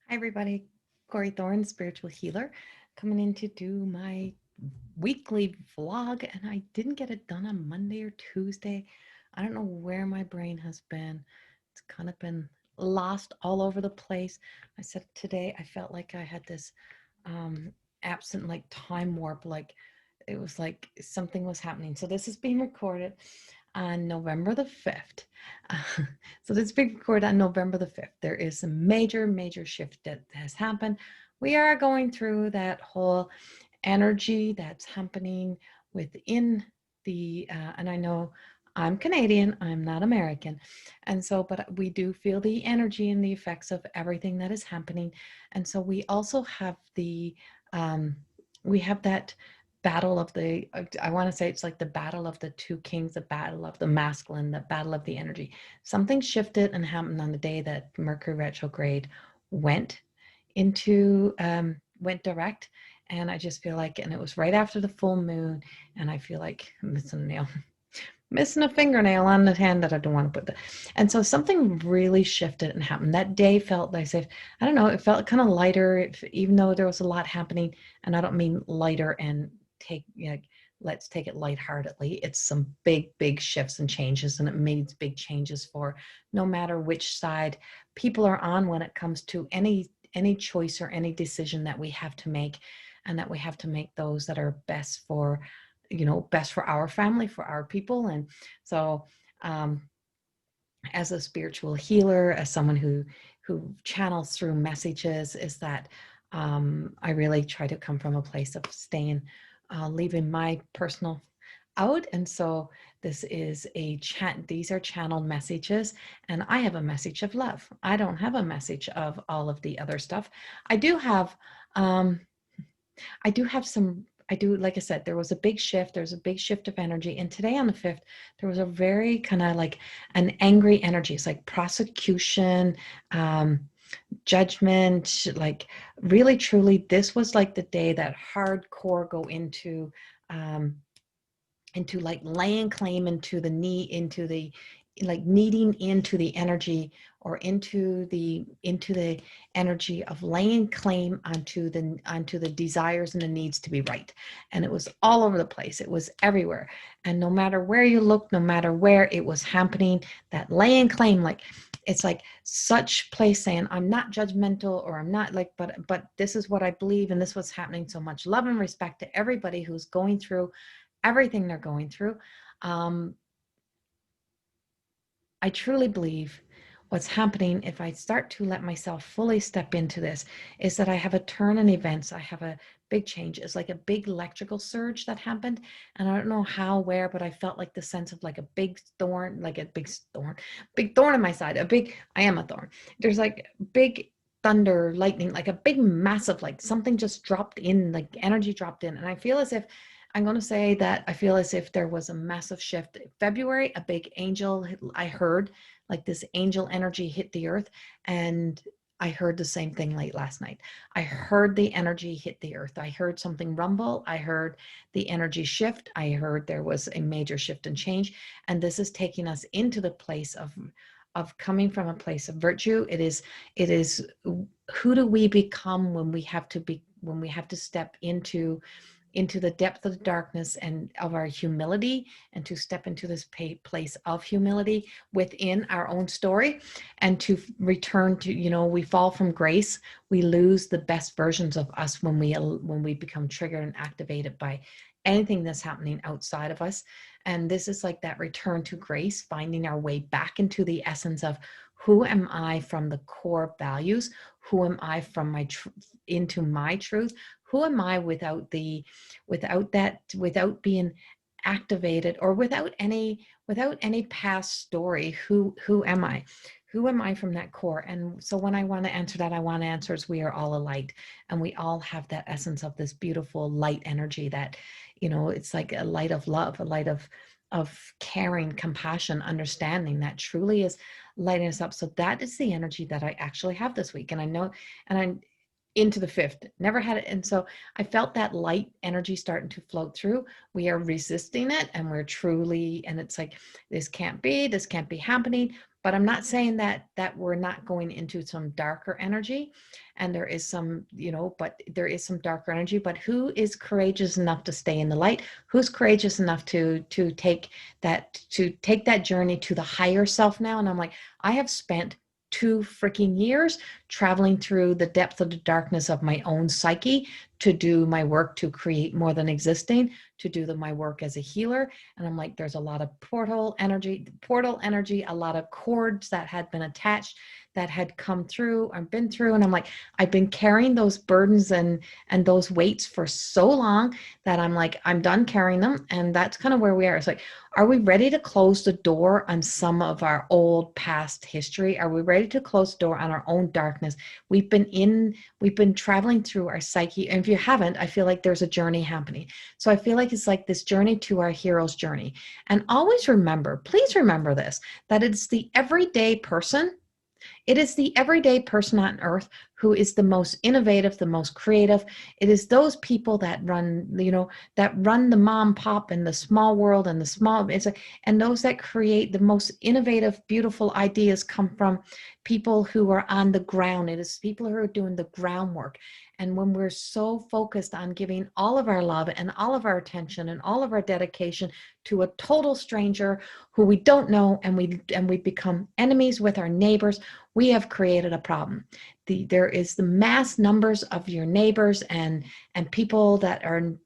Hi, everybody. Corrie Thorne, spiritual healer, coming in to do my weekly vlog, and I didn't get it done on Monday or Tuesday. I don't know where my brain has been. It's kind of been lost all over the place. I said today I felt like I had this absent, like time warp, like it was like something was happening. So this is being recorded on November the 5th. Uh, so this is being recorded on November the 5th. There is a major shift that has happened. We are going through that whole energy that's happening within and I know I'm Canadian, I'm not American. And so, but we do feel the energy and the effects of everything that is happening. And so we also have we have that battle of I want to say it's like the battle of the two kings, the battle of the masculine, the battle of the energy. Something shifted and happened on the day that Mercury retrograde went went direct. And I just feel like, and it was right after the full moon, and I feel like I'm missing a fingernail on the hand that I don't want to put. And so something really shifted and happened. That day felt like, I don't know, it felt kind of lighter, even though there was a lot happening. And I don't mean lighter and let's take it lightheartedly. It's some big shifts and changes, and it means big changes for no matter which side people are on when it comes to any choice or any decision that we have to make, and that we have to make those that are best for best for our family, for our people. And so um, as a spiritual healer, as someone who channels through messages, is that I really try to come from a place of staying leaving my personal out. And so this is these are channeled messages, and I have a message of love. I don't have a message of all of the other stuff. I do have um I do have some, I do, like I said, there was a big shift. There's a big shift of energy. And today on the 5th, there was a very kind of like an angry energy. It's like prosecution, um, judgment, like really, truly, this was like the day that hardcore go um, into like laying claim into the need, into the like needing into the energy, or into the energy of laying claim onto the desires and the needs to be right. And it was all over the place, it was everywhere, and no matter where you look, no matter where it was happening, that laying claim, like it's like such place saying I'm not judgmental, or I'm not like, but this is what I believe, and this was happening. So much love and respect to everybody who's going through everything they're going through. Um, I truly believe what's happening, if I start to let myself fully step into this, is that I have a turn in events. I have a big change. It's like a big electrical surge that happened. And I don't know how, where, but I felt like the sense of like a big thorn, big thorn in my side. I am a thorn. There's like big thunder, lightning, like a big massive, like something just dropped in, like energy dropped in. And I feel as if I'm going to say that I feel as if there was a massive shift. February, a big angel, I heard like this angel energy hit the earth. And I heard the same thing late last night. I heard the energy hit the earth. I heard something rumble. I heard the energy shift. I heard there was a major shift and change. And this is taking us into the place of coming from a place of virtue. It is who do we become when we have to step into the depth of the darkness and of our humility, and to step into this place of humility within our own story, and to return to, we fall from grace. We lose the best versions of us when we become triggered and activated by anything that's happening outside of us. And this is like that return to grace, finding our way back into the essence of who am I from the core values, who am I from into my truth, who am I without without being activated, or without any past story. Who am I? Who am I from that core? And so when I want to answer that, I want to answer is we are all a light, and we all have that essence of this beautiful light energy that, it's like a light of love, a light of caring, compassion, understanding, that truly is lighting us up. So that is the energy that I actually have this week. And I know, and into the fifth, never had it. And so I felt that light energy starting to float through. We are resisting it, and we're truly, and it's like, this can't be happening. But I'm not saying that we're not going into some darker energy, and there is some, but there is some darker energy. But who is courageous enough to stay in the light? Who's courageous enough to take that journey to the higher self now? And I'm like, I have spent 2 freaking years traveling through the depth of the darkness of my own psyche to do my work, to create more than existing, to do my work as a healer. And I'm like, there's a lot of portal energy, a lot of cords that had been attached, that had come through and been through. And I'm like, I've been carrying those burdens and those weights for so long that I'm like, I'm done carrying them. And that's kind of where we are. It's like, are we ready to close the door on some of our old past history? Are we ready to close the door on our own darkness? We've been traveling through our psyche. And if you haven't, I feel like there's a journey happening. So I feel like it's like this journey to our hero's journey. And always remember, please remember this, that it's the everyday person. It is the everyday person on earth who is the most innovative, the most creative. It is those people that run, that run the mom pop and the small world and the small, and those that create the most innovative, beautiful ideas come from people who are on the ground. It is people who are doing the groundwork. And when we're so focused on giving all of our love and all of our attention and all of our dedication to a total stranger who we don't know, and we become enemies with our neighbors, we have created a problem. There is the mass numbers of your neighbors and people that are,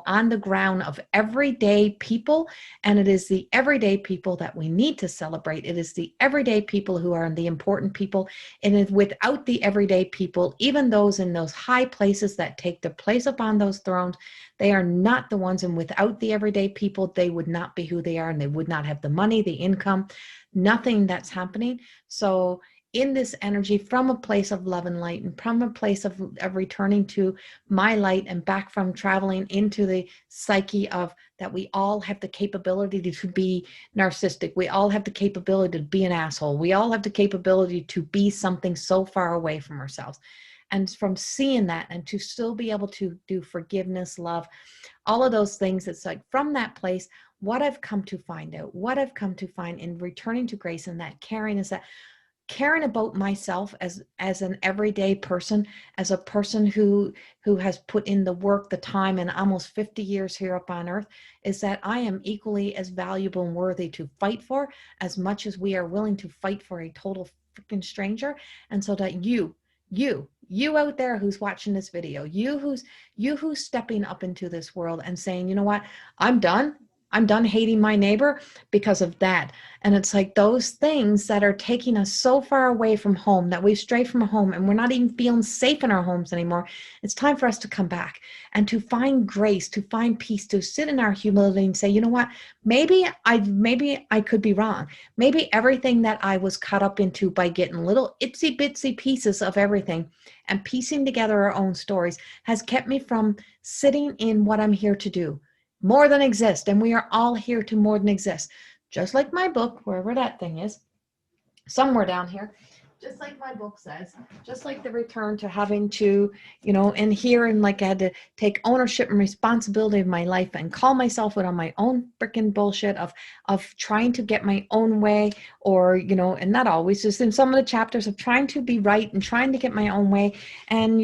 on the ground of everyday people. And it is the everyday people that we need to celebrate. It is the everyday people who are the important people. And without the everyday people, even those in those high places that take their place upon those thrones, they are not the ones. And without the everyday people, they would not be who they are, and they would not have the money, the income, nothing that's happening. So in this energy, from a place of love and light, and from a place of returning to my light, and back from traveling into the psyche of that we all have the capability to be narcissistic. We all have the capability to be an asshole. We all have the capability to be something so far away from ourselves. And from seeing that, and to still be able to do forgiveness, love, all of those things, it's like from that place, what I've come to find out, what I've come to find in returning to grace and that caring, is that caring about myself as an everyday person, as a person who has put in the work, the time, and almost 50 years here up on earth, is that I am equally as valuable and worthy to fight for as much as we are willing to fight for a total freaking stranger. And so that you out there who's watching this video, you who's stepping up into this world and saying, you know what, I'm done hating my neighbor because of that. And it's like those things that are taking us so far away from home, that we've strayed from home and we're not even feeling safe in our homes anymore. It's time for us to come back and to find grace, to find peace, to sit in our humility and say, you know what, maybe I could be wrong. Maybe everything that I was caught up into by getting little itsy bitsy pieces of everything and piecing together our own stories has kept me from sitting in what I'm here to do. More than exist. And we are all here to more than exist. Just like my book, wherever that thing is, somewhere down here, just like my book says, just like the return to having to, and here, and like I had to take ownership and responsibility of my life and call myself out on my own freaking bullshit of trying to get my own way, or, and not always, just in some of the chapters of trying to be right and trying to get my own way, and,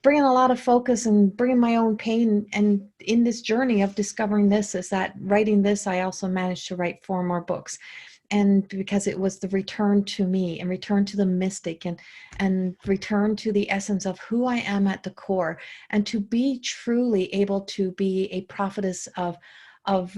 bringing a lot of focus and bringing my own pain. And in this journey of discovering this, is that writing this, I also managed to write 4 more books. And because it was the return to me, and return to the mystic, and return to the essence of who I am at the core, and to be truly able to be a prophetess of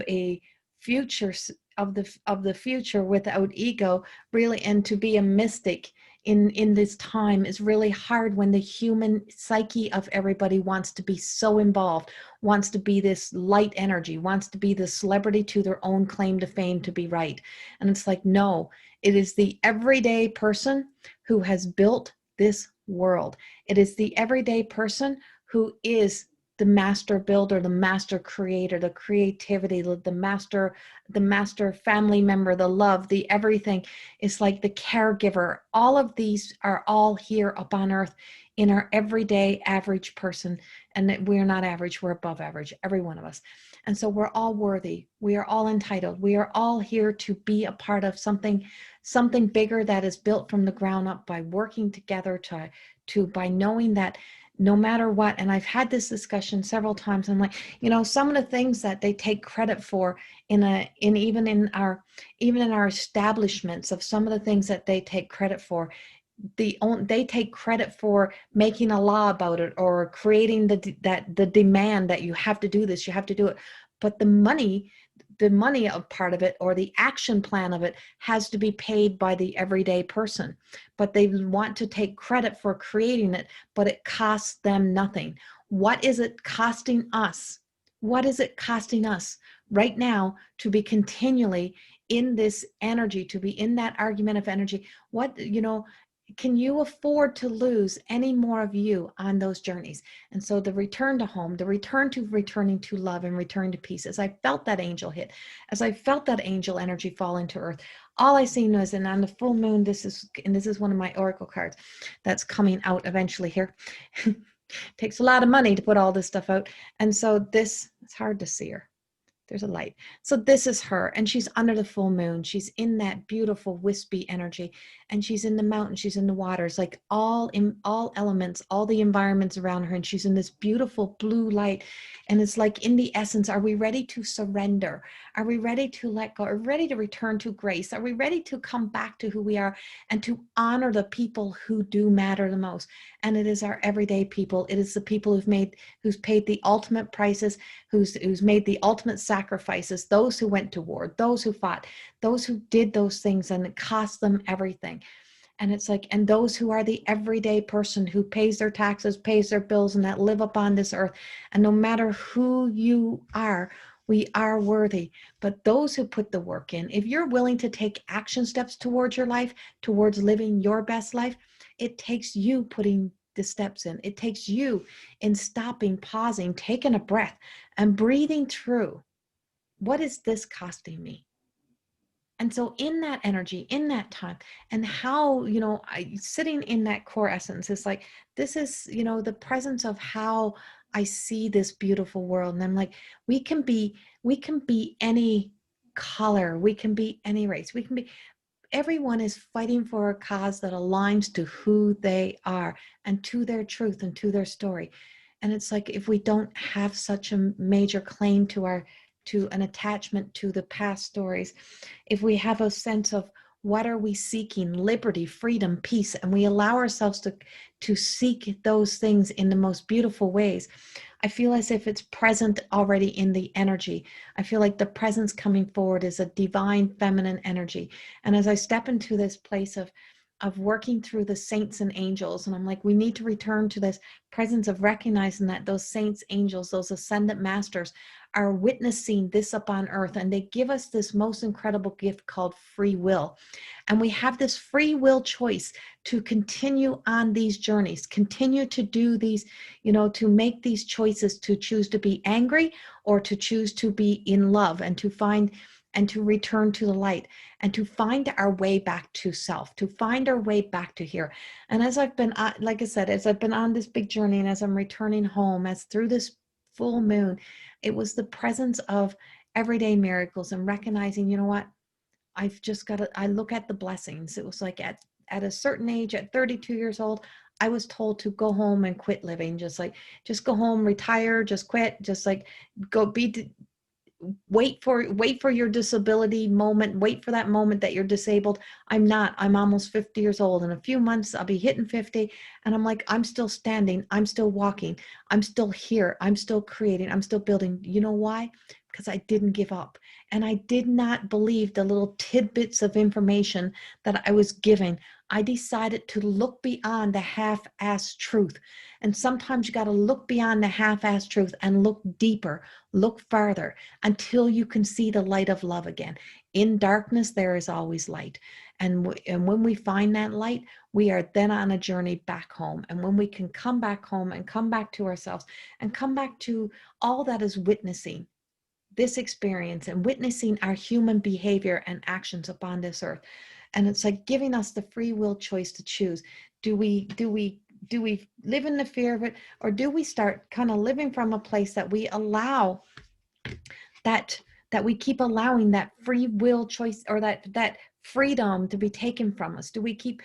a future, of the future without ego, really, and to be a mystic in this time is really hard, when the human psyche of everybody wants to be so involved, wants to be this light energy, wants to be the celebrity to their own claim to fame, to be right. And it's like, no, it is the everyday person who has built this world. It is the everyday person who is the master builder, the master creator, the creativity, the master family member, the love, the everything. It's like the caregiver. All of these are all here up on earth in our everyday average person. And that we're not average, we're above average, every one of us. And so we're all worthy. We are all entitled. We are all here to be a part of something bigger that is built from the ground up by working together by knowing that no matter what, and I've had this discussion several times, I'm like, some of the things that they take credit for even in our establishments, of some of the things that they take credit for, they take credit for making a law about it, or creating the demand that you have to do this, you have to do it. But the money of part of it, or the action plan of it, has to be paid by the everyday person. But they want to take credit for creating it, but it costs them nothing. What is it costing us? What is it costing us right now to be continually in this energy, to be in that argument of energy? Can you afford to lose any more of you on those journeys? And so the return to home, the returning to love and return to peace, as I felt that angel hit, as I felt that angel energy fall into earth, all I seen was, and on the full moon, this is one of my oracle cards that's coming out eventually here. Takes a lot of money to put all this stuff out. And so it's hard to see her. There's a light. So this is her, and she's under the full moon. She's in that beautiful wispy energy, and she's in the mountains, she's in the waters, like all elements, all the environments around her, and she's in this beautiful blue light. And it's like, in the essence, are we ready to surrender? Are we ready to let go? Are we ready to return to grace? Are we ready to come back to who we are and to honor the people who do matter the most? And it is our everyday people. It is the people who's paid the ultimate prices, who's made the ultimate sacrifices, those who went to war, those who fought, those who did those things, and it cost them everything. And it's like, and those who are the everyday person who pays their taxes, pays their bills, and that live upon this earth. And no matter who you are, we are worthy. But those who put the work in, if you're willing to take action steps towards your life, towards living your best life, it takes you putting the steps in. It takes you in stopping, pausing, taking a breath, and breathing through. What is this costing me? And so in that energy, in that time, and how, sitting in that core essence is like, this is, the presence of how I see this beautiful world. And I'm like, we can be any color, we can be any race, everyone is fighting for a cause that aligns to who they are and to their truth and to their story. And it's like, if we don't have such a major claim to an attachment to the past stories, if we have a sense of what are we seeking, liberty, freedom, peace, and we allow ourselves to seek those things in the most beautiful ways, I feel as if it's present already in the energy. I feel like the presence coming forward is a divine feminine energy. And as I step into this place of working through the saints and angels, and I'm like, we need to return to this presence of recognizing that those saints, angels, those ascendant masters are witnessing this up on earth, and they give us this most incredible gift called free will. And we have this free will choice to continue on these journeys, continue to do these, to make these choices, to choose to be angry or to choose to be in love, and to find and to return to the light, and to find our way back to self, to find our way back to here. And as I've been, like I said, as I've been on this big journey, and as I'm returning home, as through this full moon, it was the presence of everyday miracles and recognizing, what, I've just got to, I look at the blessings. It was like at a certain age, at 32 years old, I was told to go home and quit living, just go home, retire, just quit, just like go wait for your disability moment, wait for that moment that you're disabled. I'm almost 50 years old. In a few months, I'll be hitting 50. And I'm like, I'm still standing. I'm still walking. I'm still here. I'm still creating. I'm still building. You know why? because I didn't give up. And I did not believe the little tidbits of information that I was given. I decided to look beyond the half-assed truth. And sometimes you got to look beyond the half-assed truth and look deeper, look farther, until you can see the light of love again. In darkness, there is always light. And when we find that light, we are then on a journey back home. And when we can come back home and come back to ourselves and come back to all that is witnessing this experience and witnessing our human behavior and actions upon this earth. And it's like giving us the free will choice to choose. Do we live in the fear of it, or do we start kind of living from a place that we allow that we keep allowing that free will choice, or that freedom to be taken from us? Do we keep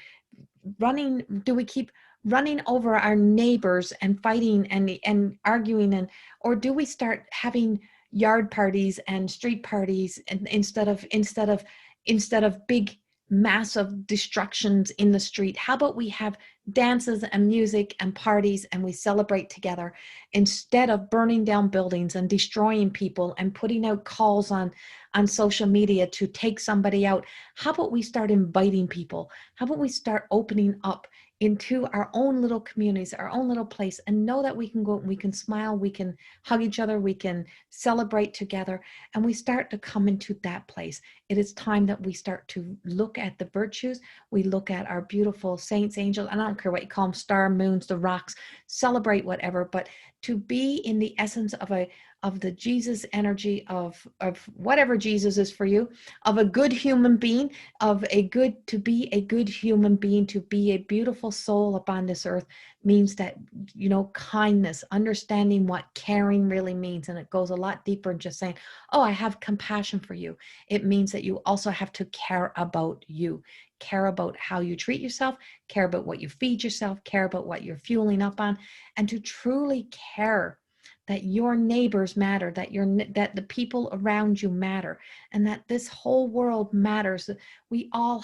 running over our neighbors and fighting and arguing, or do we start having yard parties and street parties, and instead of big massive destructions in the street? How about we have dances and music and parties, and we celebrate together instead of burning down buildings and destroying people and putting out calls on social media to take somebody out? How about we start inviting people? How about we start opening up into our own little communities, our own little place, and know that we can go, we can smile, we can hug each other, we can celebrate together, and we start to come into that place. It is time that we start to look at the virtues. We look at our beautiful saints, angels, and I don't care what you call them, star, moons, the rocks, celebrate whatever, but to be in the essence of the Jesus energy of whatever Jesus is for you, of a good human being, to be a good human being, to be a beautiful soul upon this earth, means that, kindness, understanding what caring really means. And it goes a lot deeper than just saying, oh, I have compassion for you. It means that you also have to care about you, care about how you treat yourself, care about what you feed yourself, care about what you're fueling up on, and to truly care that your neighbors matter, that the people around you matter, and that this whole world matters. We all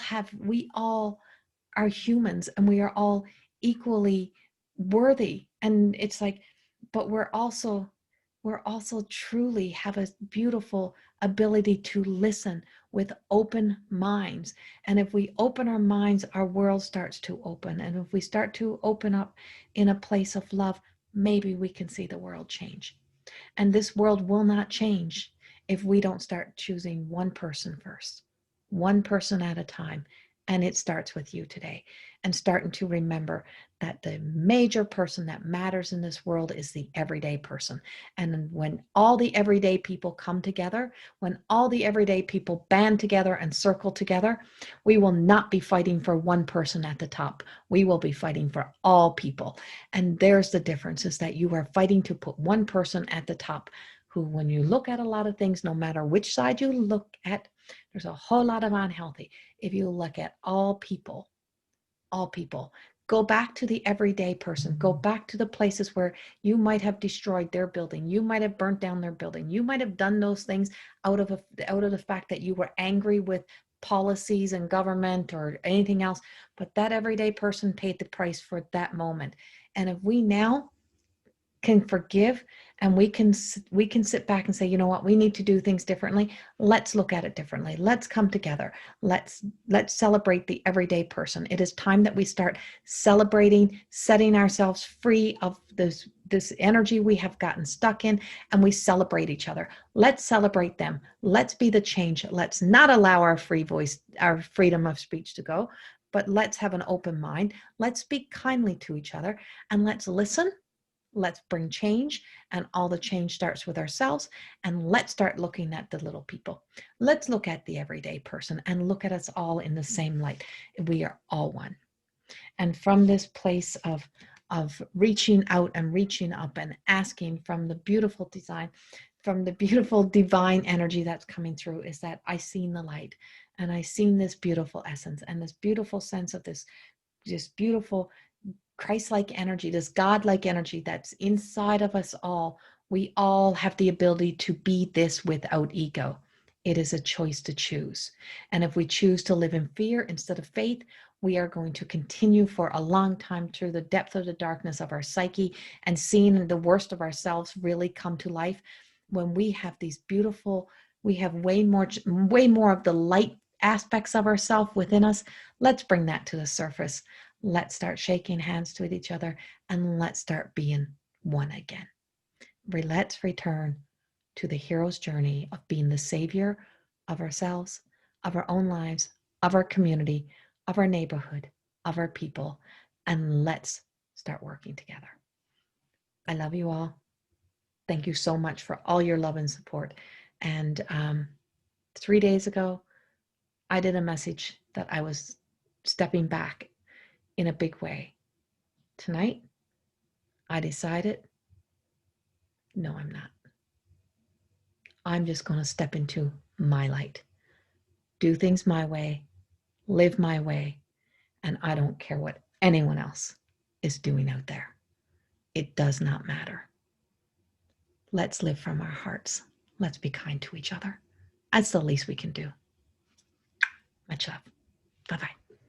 are humans, and we are all equally worthy. And it's like, but we're also truly have a beautiful ability to listen with open minds. And if we open our minds, our world starts to open. And if we start to open up in a place of love, maybe we can see the world change. And this world will not change if we don't start choosing one person first, one person at a time. And it starts with you today, and starting to remember that the major person that matters in this world is the everyday person. And when all the everyday people come together, when all the everyday people band together and circle together, we will not be fighting for one person at the top. We will be fighting for all people. And there's the difference, is that you are fighting to put one person at the top, who, when you look at a lot of things, no matter which side you look at, there's a whole lot of unhealthy. If you look at all people, go back to the everyday person, go back to the places where you might have destroyed their building, you might have burnt down their building, you might have done those things out of the fact that you were angry with policies and government or anything else, but that everyday person paid the price for that moment. And if we now can forgive, and we can sit back and say, you know what, we need to do things differently. Let's look at it differently. Let's come together. Let's celebrate the everyday person. It is time that we start celebrating, setting ourselves free of this energy we have gotten stuck in, and we celebrate each other. Let's celebrate them. Let's be the change. Let's not allow our free voice, our freedom of speech to go, but let's have an open mind. Let's speak kindly to each other, and let's listen. Let's bring change, and all the change starts with ourselves. And let's start looking at the little people. Let's look at the everyday person and look at us all in the same light. We are all one. And from this place of reaching out and reaching up and asking from the beautiful design, from the beautiful divine energy that's coming through, is that I seen the light, and I seen this beautiful essence and this beautiful sense of this beautiful Christ-like energy, this God-like energy that's inside of us all. We all have the ability to be this without ego. It is a choice to choose. And if we choose to live in fear instead of faith, we are going to continue for a long time through the depth of the darkness of our psyche and seeing the worst of ourselves really come to life. when we have these beautiful, we have way more of the light aspects of ourselves within us. Let's bring that to the surface. Let's start shaking hands with each other, and let's start being one again. Let's return to the hero's journey of being the savior of ourselves, of our own lives, of our community, of our neighborhood, of our people, and let's start working together. I love you all. Thank you so much for all your love and support. And 3 days ago, I did a message that I was stepping back in a big way. Tonight, I decided, no, I'm not. I'm just going to step into my light, do things my way, live my way, and I don't care what anyone else is doing out there. It does not matter. Let's live from our hearts. Let's be kind to each other. That's the least we can do. Much love. Bye-bye.